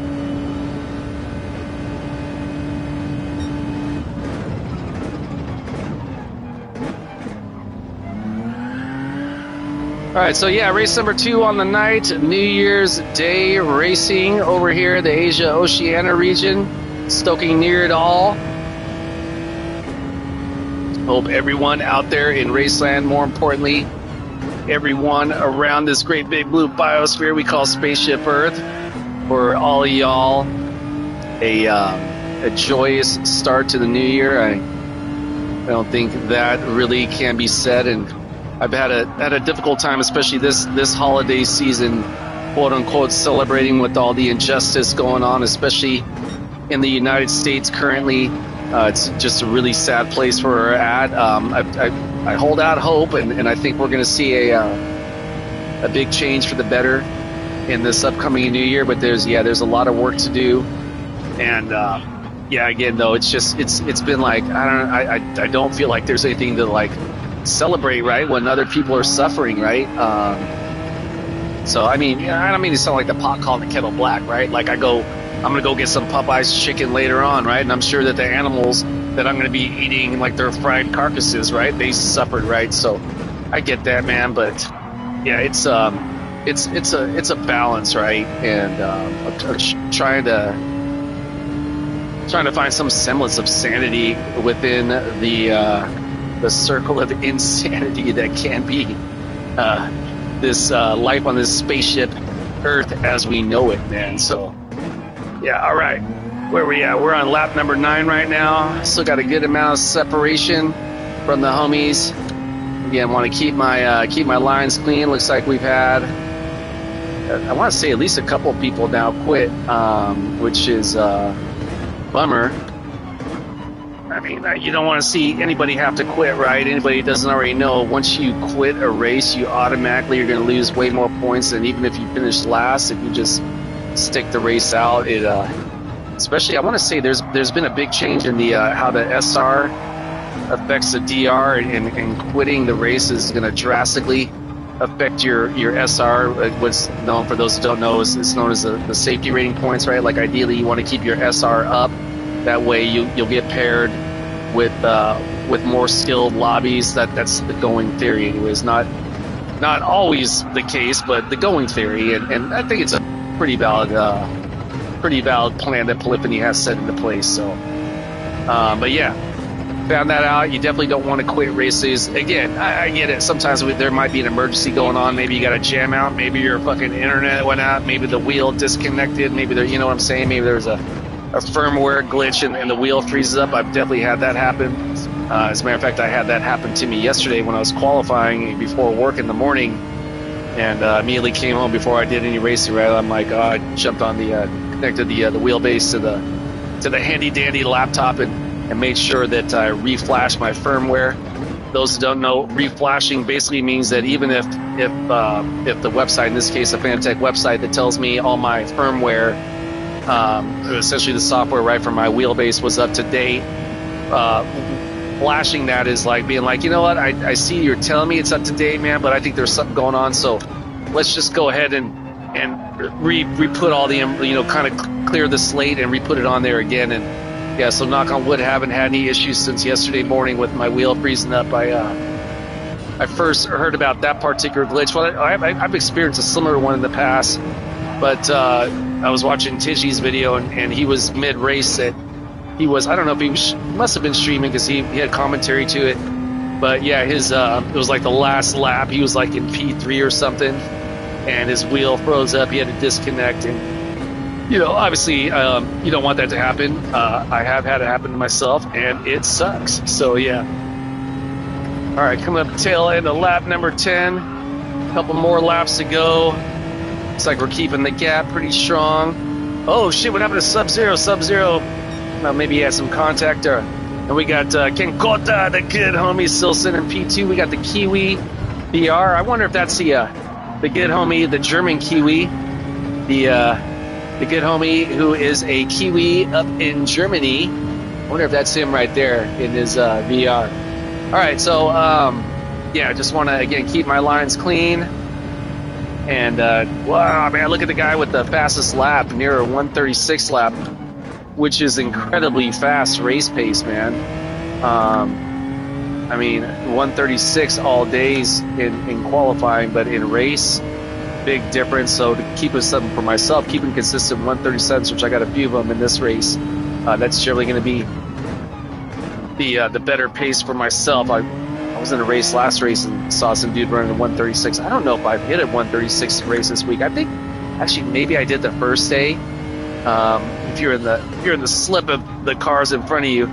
All right, so yeah, race number 2 on the night, New Year's Day racing over here in the Asia Oceania region, Stoking near it all. Hope everyone out there in Raceland, more importantly, everyone around this great big blue biosphere we call Spaceship Earth, for all of y'all a joyous start to the new year. I don't think that really can be said, and I've had a difficult time, especially this holiday season, quote unquote, celebrating with all the injustice going on, especially in the United States currently. It's just a really sad place where we're at. I hold out hope, and I think we're going to see a big change for the better in this upcoming new year. But there's a lot of work to do, and again though, it's been like I don't feel like there's anything to like celebrate, right, when other people are suffering, right? So I mean, I don't mean to sound like the pot calling the kettle black, right? Like I'm gonna go get some Popeye's chicken later on, right? And I'm sure that the animals that I'm gonna be eating, like their fried carcasses, right, they suffered, right? So I get that, man, but yeah, it's a balance, right? And I'm trying to find some semblance of sanity within the circle of insanity that can be this life on this spaceship Earth as we know it, man. So yeah, all right, where we at? We're on lap number 9 right now. Still got a good amount of separation from the homies. Again, want to keep my lines clean. Looks like we've had, I want to say, at least a couple of people now quit, which is bummer. I mean, you don't want to see anybody have to quit, right? Anybody who doesn't already know, once you quit a race, you automatically are going to lose way more points than even if you finish last. If you just stick the race out, it especially, I want to say there's been a big change in the how the SR affects the DR, and quitting the race is going to drastically affect your SR. What's known, for those who don't know, is known as the safety rating points, right? Like ideally you want to keep your SR up. That way you'll get paired with more skilled lobbies. That's the going theory anyways. Not always the case, but the going theory, and I think it's a pretty valid plan that Polyphony has set into place. So but yeah, found that out. You definitely don't want to quit races. Again, I get it. Sometimes there might be an emergency going on. Maybe you got to jam out. Maybe your fucking internet went out. Maybe the wheel disconnected. Maybe you know what I'm saying? Maybe there's a firmware glitch and the wheel freezes up. I've definitely had that happen. As a matter of fact, I had that happen to me yesterday when I was qualifying before work in the morning, and immediately came home before I did any racing. Right, I'm like, I jumped on connected the wheelbase to the handy dandy laptop and made sure that I reflashed my firmware. Those who don't know, reflashing basically means that even if the website, in this case a Fanatec website that tells me all my firmware, essentially the software right from my wheelbase, was up to date, flashing that is like being like, you know what, I see you're telling me it's up to date, man, but I think there's something going on, so let's just go ahead and re-put all the, kind of clear the slate and re-put it on there again. And yeah, so knock on wood, haven't had any issues since yesterday morning with my wheel freezing up. I first heard about that particular glitch. Well, I've experienced a similar one in the past, but I was watching Tiji's video, and he was mid-race. He was, I don't know if he must have been streaming because he had commentary to it. But yeah, it was like the last lap. He was like in P3 or something, and his wheel froze up. He had to disconnect, and obviously, you don't want that to happen. I have had it happen to myself, and it sucks. So yeah. All right, coming up tail end of lap number 10. A couple more laps to go. Looks like we're keeping the gap pretty strong. Oh shit! What happened to Sub-Zero? Sub-Zero. Maybe he had some contact. And we got Ken Kota, the good homie, still sitting in P2. We got the Kiwi BR. I wonder if that's the good homie, the German Kiwi, the good homie who is a Kiwi up in Germany. I wonder if that's him right there in his VR. All right, so yeah, just want to again keep my lines clean. And wow, man, look at the guy with the fastest lap, near a 136 lap, which is incredibly fast race pace, man. I mean, 136 all days in qualifying, but in race, big difference. So to keep us something for myself, keeping consistent 137s, which I got a few of them in this race, that's generally going to be the better pace for myself. I was in a race last race and saw some dude running a 136. I don't know if I've hit a 136 race this week. I think Actually, maybe I did the first day. If you're in the slip of the cars in front of you,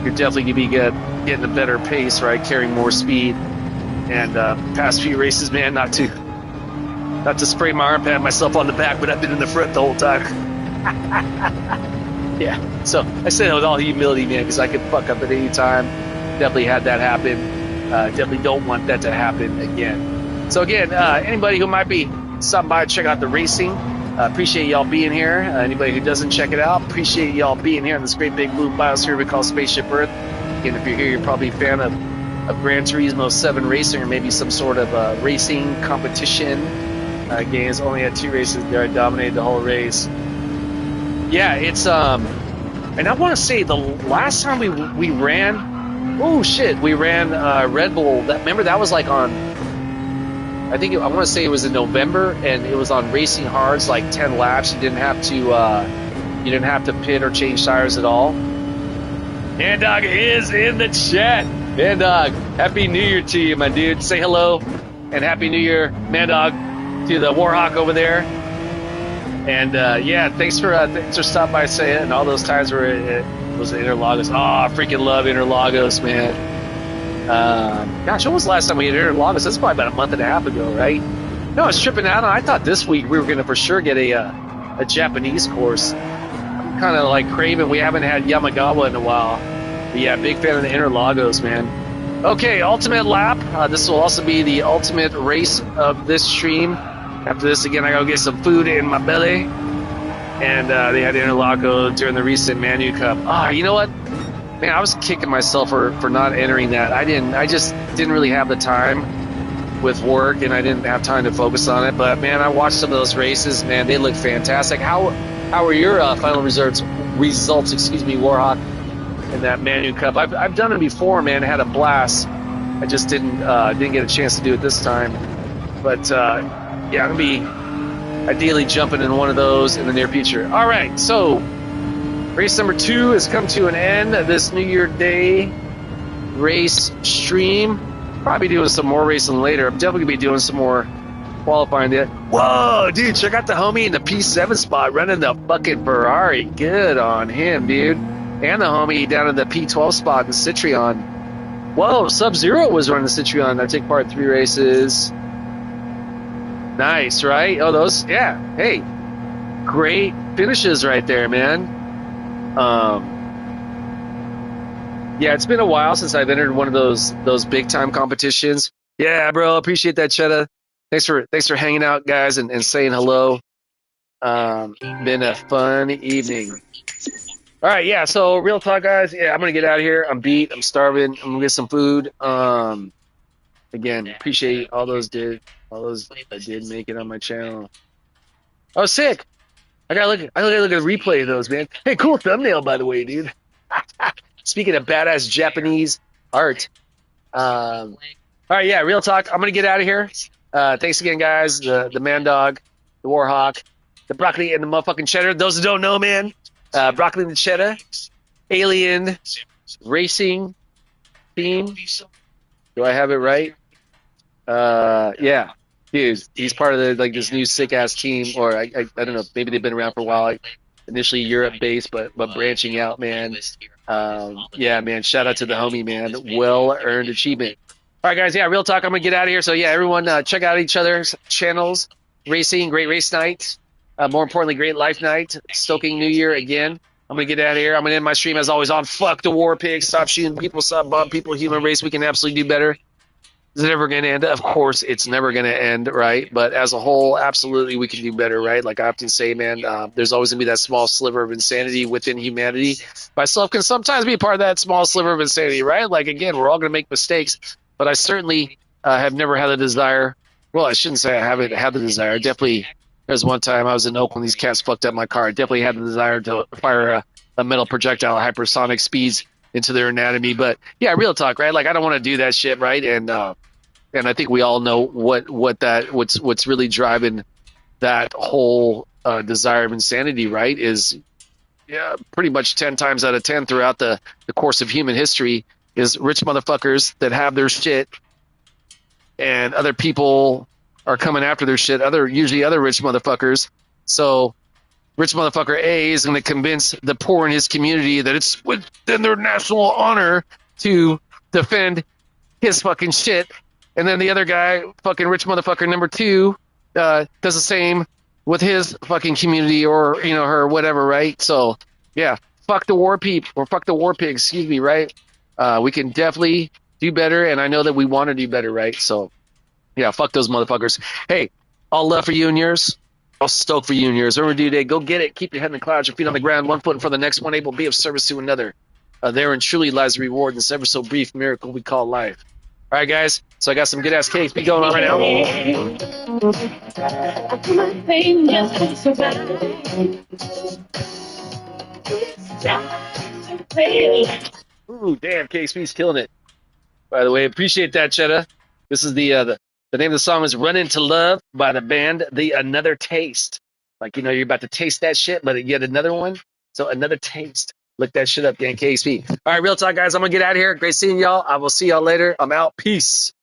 you're definitely gonna be getting a better pace, right? Carrying more speed. And past few races, man, not to spray my arm, pat myself on the back, but I've been in the front the whole time. Yeah. So I say that with all humility, man, because I could fuck up at any time. Definitely had that happen. Definitely don't want that to happen again. So again, anybody who might be stopping by to check out the racing, appreciate y'all being here. Anybody who doesn't check it out, appreciate y'all being here on this great big blue biosphere we call Spaceship Earth. Again, if you're here, you're probably a fan of Gran Turismo 7 Racing, or maybe some sort of racing competition games. Only had 2 races there. I dominated the whole race. Yeah, it's and I want to say the last time we ran, we ran Red Bull. Remember that was like on, I want to say it was in November, and it was on Racing Hards, like 10 laps. You didn't have to pit or change tires at all. Man Dog is in the chat. Man Dog, Happy New Year to you, my dude. Say hello and Happy New Year, Man Dog, to the Warhawk over there. And yeah, thanks for stopping by saying it. And all those times where it was Interlagos. Oh, I freaking love Interlagos, man. Gosh, when was the last time we had Interlagos? That's probably about a month and a half ago, right? No, I was tripping out. I thought this week we were going to for sure get a Japanese course. I'm kind of like craving. We haven't had Yamagawa in a while. But yeah, big fan of the Interlagos, man. Okay, ultimate lap. This will also be the ultimate race of this stream. After this, again, I gotta get some food in my belly. And they had Interlagos during the recent Manu Cup. You know what? Man, I was kicking myself for not entering that. I just didn't really have the time with work, and I didn't have time to focus on it. But man, I watched some of those races. Man, they look fantastic. How are your final results? Excuse me, Warhawk, in that Manu Cup. I've done it before, man. I had a blast. I just didn't get a chance to do it this time. But yeah, I'm gonna be ideally jumping in one of those in the near future. All right, so race number 2 has come to an end. This New Year Day race stream. Probably doing some more racing later. I'm definitely gonna be doing some more qualifying. Whoa, dude, check out the homie in the P7 spot running the fucking Ferrari. Good on him, dude. And the homie down in the P12 spot in Citroen. Whoa, Sub-Zero was running the Citroen. I take part in 3 races. Nice, right? Oh, those, yeah. Hey, great finishes right there, man. Yeah, it's been a while since I've entered one of those big time competitions. Yeah, bro, appreciate that, Chetta. Thanks for hanging out, guys, and saying hello. Been a fun evening. All right, yeah. So real talk, guys. Yeah, I'm gonna get out of here. I'm beat. I'm starving. I'm gonna get some food. Again, appreciate all those that did make it on my channel. Oh, sick! I gotta look at a replay of those, man. Hey, cool thumbnail, by the way, dude. Speaking of badass Japanese art. All right, yeah, real talk. I'm gonna get out of here. Thanks again, guys. The Man Dog, the Warhawk, the Broccoli, and the motherfucking Cheddar. Those who don't know, man, Broccoli and the Cheddar, Alien Racing theme. Do I have it right? Yeah, dude, he's part of this new sick ass team, or I don't know, maybe they've been around for a while. Like, initially Europe based, but branching out, man. Yeah, man. Shout out to the homie, man. Well earned achievement. All right, guys. Yeah, real talk. I'm gonna get out of here. So yeah, everyone, check out each other's channels. Racing, great race night. More importantly, great life night. Stoking New Year again. I'm gonna get out of here. I'm gonna end my stream as always on fuck the war pigs. Stop shooting people. Stop bombing people. Human race. We can absolutely do better. Is it ever going to end? Of course, it's never going to end, right? But as a whole, absolutely, we can do better, right? Like I often say, man, there's always going to be that small sliver of insanity within humanity. Myself can sometimes be a part of that small sliver of insanity, right? Like, again, we're all going to make mistakes, but I certainly have never had the desire. Well, I shouldn't say I haven't had the desire. Definitely, there's one time I was in Oakland, these cats fucked up my car. I definitely had the desire to fire a metal projectile at hypersonic speeds into their anatomy. But yeah, real talk, right? Like, I don't want to do that shit, right? And I think we all know what's really driving that whole desire of insanity, right? Is pretty much 10 times out of 10 throughout the course of human history is rich motherfuckers that have their shit, and other people are coming after their shit. Usually other rich motherfuckers. So rich motherfucker A is going to convince the poor in his community that it's within their national honor to defend his fucking shit. And then the other guy, fucking rich motherfucker number 2, does the same with his fucking community or, her, whatever, right? So, yeah, fuck the war people, or fuck the war pigs, excuse me, right? We can definitely do better, and I know that we want to do better, right? So, yeah, fuck those motherfuckers. Hey, all love for you and yours. All stoked for you and yours. Whatever you do today, go get it. Keep your head in the clouds, your feet on the ground, one foot in front of the next, one able to be of service to another. Therein truly lies the reward in this ever so brief miracle we call life. All right, guys. So I got some good ass cakes be going on right now. Ooh, damn, KXP's killing it. By the way, appreciate that, Cheddar. This is the name of the song is "Run Into Love" by the band The Another Taste. Like, you're about to taste that shit, but yet another one. So Another Taste. Look that shit up, gang. KXP. All right, real talk, guys. I'm gonna get out of here. Great seeing y'all. I will see y'all later. I'm out. Peace.